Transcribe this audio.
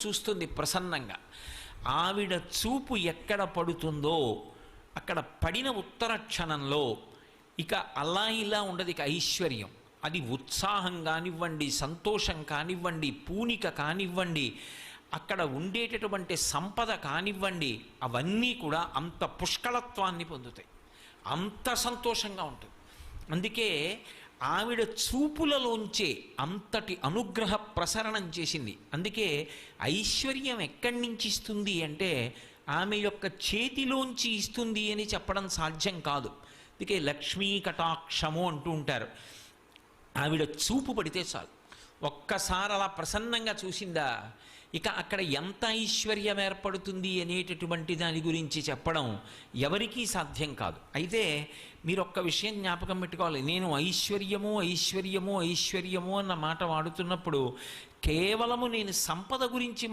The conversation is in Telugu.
చూస్తుంది ప్రసన్నంగా. ఆవిడ చూపు ఎక్కడ పడుతుందో అక్కడ పడిన ఉత్తర క్షణంలో ఇక అలా ఇలా ఉండదు. ఇక ఐశ్వర్యం, అది ఉత్సాహం కానివ్వండి, సంతోషం కానివ్వండి, పూనిక కానివ్వండి, అక్కడ ఉండేటటువంటి సంపద కానివ్వండి, అవన్నీ కూడా అంత పుష్కళత్వాన్ని పొందుతాయి, అంత సంతోషంగా ఉంటుంది. అందుకే ఆవిడ చూపులలోంచే అంతటి అనుగ్రహ ప్రసరణం చేసింది. అందుకే ఐశ్వర్యం ఎక్కడి నుంచి ఇస్తుంది అంటే ఆమె యొక్క చేతిలోంచి ఇస్తుంది అని చెప్పడం సాధ్యం కాదు. అందుకే లక్ష్మీ కటాక్షము అంటూ ఉంటారు. ఆవిడ చూపు పడితే చాలు, ఒక్కసారి అలా ప్రసన్నంగా చూసిందా, ఇక అక్కడ ఎంత ఐశ్వర్యం ఏర్పడుతుంది అనేటటువంటి దాని గురించి చెప్పడం ఎవరికీ సాధ్యం కాదు. అయితే మీరు ఒక్క విషయం జ్ఞాపకం పెట్టుకోవాలి. నేను ఐశ్వర్యము ఐశ్వర్యము ఐశ్వర్యము అన్న మాట వాడుతున్నప్పుడు కేవలము నేను సంపద గురించి